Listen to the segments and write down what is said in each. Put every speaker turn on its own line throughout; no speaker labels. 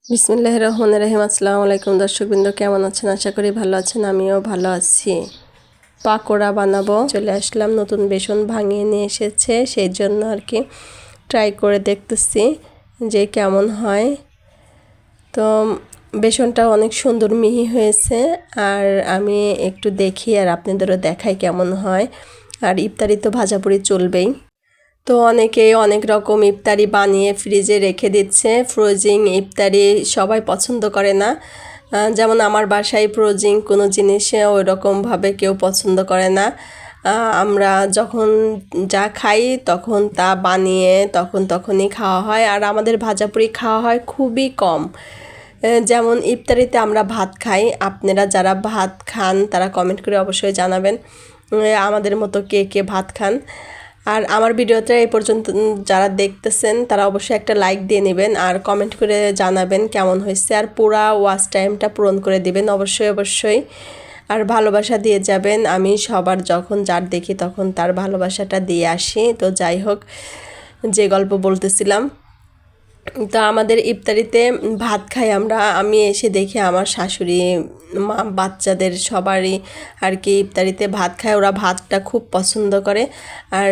বিসমিল্লাহির রহমানির রহিম। আসসালামু আলাইকুম দর্শকবৃন্দ, কেমন আছেন? আশা করি ভালো আছেন। আমিও ভালো আছি। পাকোড়া বানাবো, চলে আসলাম। নতুন বেসন ভাঙিয়ে নিয়ে এসেছে, সেই জন্য আর কি ট্রাই করে দেখতেছি যে কেমন হয়। তো বেসনটা অনেক সুন্দর মিহি হয়েছে, আর আমি একটু দেখি আর আপনাদেরও দেখাই কেমন হয়। আর ইফতারি তো ভাজাপুরি চলবেই। তো অনেকেই অনেক রকম ইফতারি বানিয়ে ফ্রিজে রেখে দিচ্ছে। ফ্রোজিং ইফতারি সবাই পছন্দ করে না। যেমন আমার বাসায় ফ্রোজিং কোনো জিনিসে ওই রকমভাবে কেউ পছন্দ করে না। আমরা যখন যা খাই তখন তা বানিয়ে তখনই খাওয়া হয়, আর আমাদের ভাজাপুরি খাওয়া হয় খুবই কম। যেমন ইফতারিতে আমরা ভাত খাই, আপনারা যারা ভাত খান তারা কমেন্ট করে অবশ্যই জানাবেন আমাদের মতো কে কে ভাত খান। আর আমার ভিডিওটা এই পর্যন্ত যারা দেখতেছেন তারা অবশ্যই একটা লাইক দিয়ে নেবেন, আর কমেন্ট করে জানাবেন কেমন হয়েছে, আর পুরা ওয়াচ টাইমটা পূরণ করে দিবেন অবশ্যই। আর ভালোবাসা দিয়ে যাবেন। আমি সবার যখন যার দেখি তখন তার ভালোবাসাটা দিয়ে আসি। তো যাই হোক, যে গল্প বলতেছিলাম, তো আমাদের ইফতারিতে ভাত খাই আমরা। আমি এসে দেখি আমার শাশুড়ি, মা, বাচ্চাদের সবারই আর কি ইফতারিতে ভাত খায়। ওরা ভাতটা খুব পছন্দ করে। আর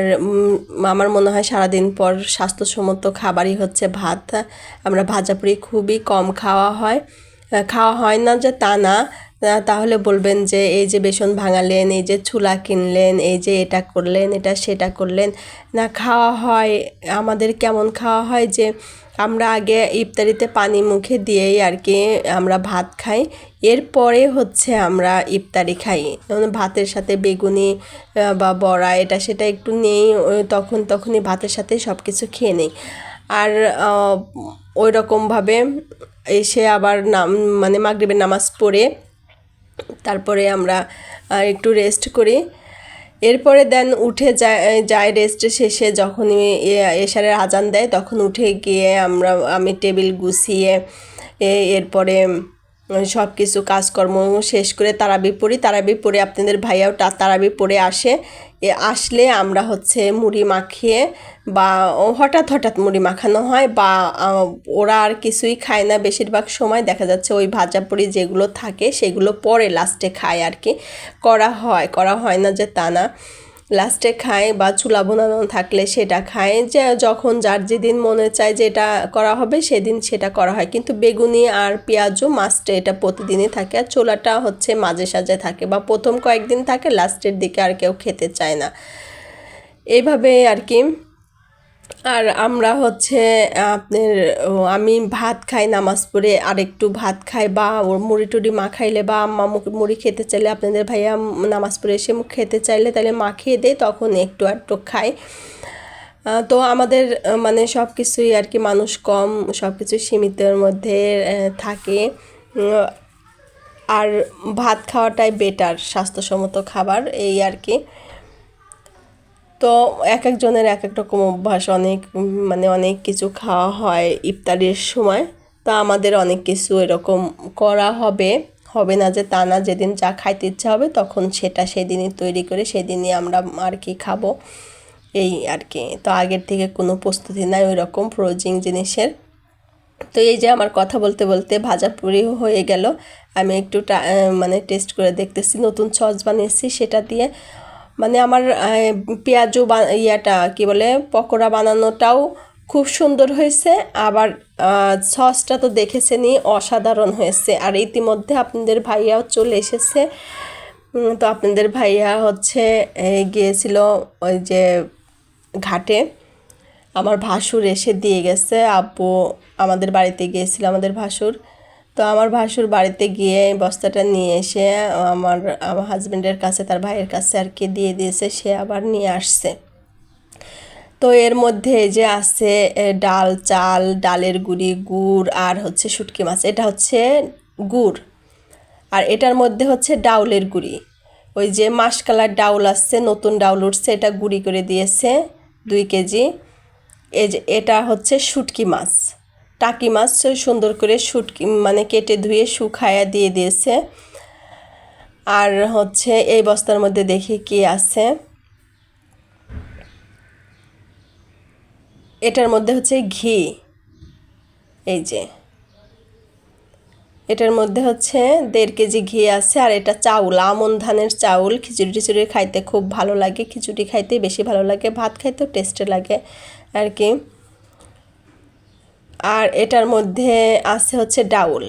আমার মনে হয় সারাদিন পর স্বাস্থ্যসম্মত খাবারই হচ্ছে ভাত। আমরা ভাজাপুরি খুবই কম খাওয়া হয় না যে তা না। তাহলে বলবেন যে এই যে বেসন ভাঙালেন, এই যে ছুলা কিনলেন, এই যে এটা করলেন, এটা সেটা করলেন। না, খাওয়া হয়। আমাদের কেমন খাওয়া হয় যে আমরা আগে ইফতারিতে পানি মুখে দিয়েই আর কি আমরা ভাত খাই, এরপরে হচ্ছে আমরা ইফতারি খাই। যেমন ভাতের সাথে বেগুনি বা বড়া এটা সেটা একটু নেই, তখনই ভাতের সাথে সব কিছু খেয়ে নেই। আর ওই রকমভাবে এসে আবার মানে মাগরিবের নামাজ পড়ে তারপরে আমরা একটু রেস্ট করি। এরপরে দেন উঠে যায় রেস্ট শেষে যখনই এশারের আজান দেয় তখন উঠে গিয়ে আমি টেবিল গুছিয়ে এরপরে সব কিছু কাজকর্ম শেষ করে তারাবি পড়ে আপনাদের ভাইয়াও তারাবি পড়ে আসলে আমরা হচ্ছে মুড়ি মাখিয়ে বা হঠাৎ মুড়ি মাখানো হয়, বা ওরা আর কিছুই খায় না। বেশিরভাগ সময় দেখা যাচ্ছে ওই ভাজাপুরি যেগুলো থাকে সেগুলো পরে লাস্টে খায় আর কি। করা হয় না যে তা না, লাস্টে খায়, বা চুলা বোনানো থাকলে সেটা খায়। যে যখন যার যেদিন মনে চায় যে এটা করা হবে সেদিন সেটা করা হয়। কিন্তু বেগুনি আর পেঁয়াজও মাস্টে, এটা প্রতিদিনই থাকে। আর ছোলাটা হচ্ছে মাঝে সাঝে থাকে, বা প্রথম কয়েকদিন থাকে, লাস্টের দিকে আর কেউ খেতে চায় না, এইভাবে আর কি। আর আমরা হচ্ছে আপনার আমি ভাত খাই নামাজ পড়ে, আর একটু ভাত খাই, বা ওর মুড়ি টুড়ি মাখাইলে বা আম্মা মুড়ি খেতে চাইলে, আপনাদের ভাইয়া নামাজ পড়ে এসে খেতে চাইলে তাহলে মাখিয়ে দেয়, তখন একটু খাই। তো আমাদের মানে সব কিছুই আর কি, মানুষ কম, সব কিছু সীমিতের মধ্যে থাকে। আর ভাত খাওয়াটাই বেটার, স্বাস্থ্যসম্মত খাবার, এই আর কি। তো এক একজনের এক এক রকম অভ্যাস, অনেক কিছু খাওয়া হয় ইফতারির সময়। তো আমাদের অনেক কিছু এরকম করা হবে না যে তা না। যেদিন যা খাইতে ইচ্ছা হবে তখন সেটা সেদিনই তৈরি করে সেদিনই আমরা আর কি খাবো, এই আর কি। তো আগের থেকে কোনো প্রস্তুতি নাই ওই রকম ফ্রোজিং জিনিসের। তো এই যে আমার কথা বলতে বলতে ভাজাপুরি হয়ে গেল। আমি একটু মানে টেস্ট করে দেখতেছি, নতুন সস বানিয়েছি সেটা দিয়ে। মানে আমার পেঁয়াজু ইয়াটা কি বলে পকোড়া বানানোটাও খুব সুন্দর হয়েছে, আবার সসটা তো দেখেছেনই, অসাধারণ হয়েছে। আর ইতিমধ্যে আপনাদের ভাইয়াও চলে এসেছে। তো আপনাদের ভাইয়া হচ্ছে গিয়েছিল ওই যে ঘাটে। আমার ভাসুর এসে দিয়ে গেছে, আব্বু আমাদের বাড়িতে গিয়েছিল, আমাদের ভাসুর। তো আমার ভাসুর বাড়িতে গিয়ে বস্তাটা নিয়ে এসে আমার আমার হাজব্যান্ডের কাছে, তার ভাইয়ের কাছে আর কি দিয়ে দিয়েছে, সে আবার নিয়ে আসছে। তো এর মধ্যে এই যে আছে ডাল, চাল, ডালের গুঁড়ি, গুড়, আর হচ্ছে শুটকি মাছ। এটা হচ্ছে গুড়, আর এটার মধ্যে হচ্ছে ডাউলের গুঁড়ি। ওই যে মাসকালার ডাউল আসছে, নতুন ডাউল উঠছে, এটা গুঁড়ি করে দিয়েছে 2 কেজি। এই যে এটা হচ্ছে শুটকি মাছ, টাকি মাছ, সুন্দর করে শুটকি মানে কেটে ধুয়ে শুকায়া দিয়ে দিয়েছে। আর হচ্ছে এই বস্তার মধ্যে দেখি কি আছে, এটার মধ্যে হচ্ছে ঘি, এই যে এটার মধ্যে হচ্ছে 1.5 কেজি ঘি আছে, আর এটা চাউল, আমন ধানের চাউল। খিচুড়ি টিচুড়ি খাইতে খুব ভালো লাগে, খিচুড়ি খাইতে বেশি ভালো লাগে, ভাত খাইতেও টেস্টি লাগে আর কি। আর এটার মধ্যে আছে হচ্ছে ডাউল,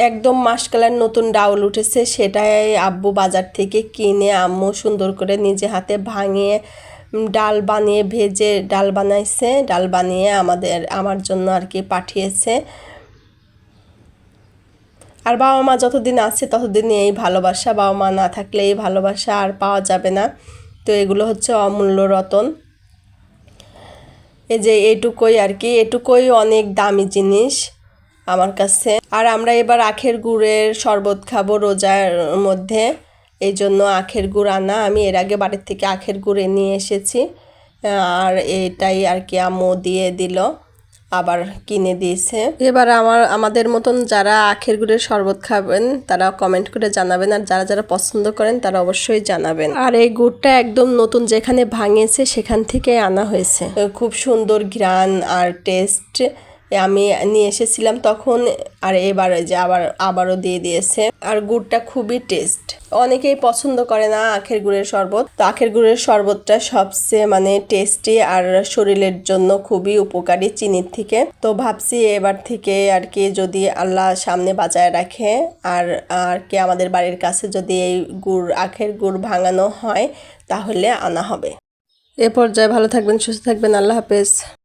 একদম মাসকালের নতুন ডাউল উঠেছে, সেটাই আব্বু বাজার থেকে কিনে আম্মু সুন্দর করে নিজে হাতে ভাঙিয়ে ডাল বানিয়ে ভেজে ডাল বানাইছে, ডাল বানিয়ে আমার জন্য আর কি পাঠিয়েছে। আর বাবা মা যতদিন আছে ততদিন এই ভালোবাসা, বাবা মা না থাকলে এই ভালোবাসা আর পাওয়া যাবে না। তো এগুলো হচ্ছে অমূল্য রতন। এই যে এটুকুই আর কি, এটুকুই অনেক দামি জিনিস আমার কাছে। আর আমরা এবার আখের গুড়ের শরবত খাবো রোজার মধ্যে, এই জন্য আখের গুড় আনা। আমি এর আগে বাড়ির থেকে আখের গুড় নিয়ে এসেছি, আর এটাই আর কি আম্মু দিয়ে দিল, আবার কিনে দিয়েছে। এবার আমাদের মতন যারা আখের গুড়ের শরবত খাবেন তারা কমেন্ট করে জানাবেন, আর যারা যারা পছন্দ করেন তারা অবশ্যই জানাবেন। আর এই গুড়টা একদম নতুন যেখানে ভাঙিয়েছে সেখান থেকে আনা হয়েছে, খুব সুন্দর ঘ্রাণ আর টেস্ট। আমি নিয়ে এসেছিলাম তখন, আর এবারে যে আবারও দিয়ে দিয়েছে। আর গুড়টা খুবই টেস্ট, অনেকেই পছন্দ করে না আখের গুড়ের শরবত, তো আখের গুড়ের শরবতটা সবচেয়ে মানে টেস্টি আর শরীরের জন্য খুবই উপকারী চিনির থেকে। তো ভাবছি এবার থেকে আর কি যদি আল্লাহ সামনে বাঁচায় রাখে আর আর কি আমাদের বাড়ির কাছে যদি এই আখের গুড় ভাঙানো হয় তাহলে আনা হবে। এ পর্যায়ে ভালো থাকবেন, সুস্থ থাকবেন, আল্লাহ হাফেজ।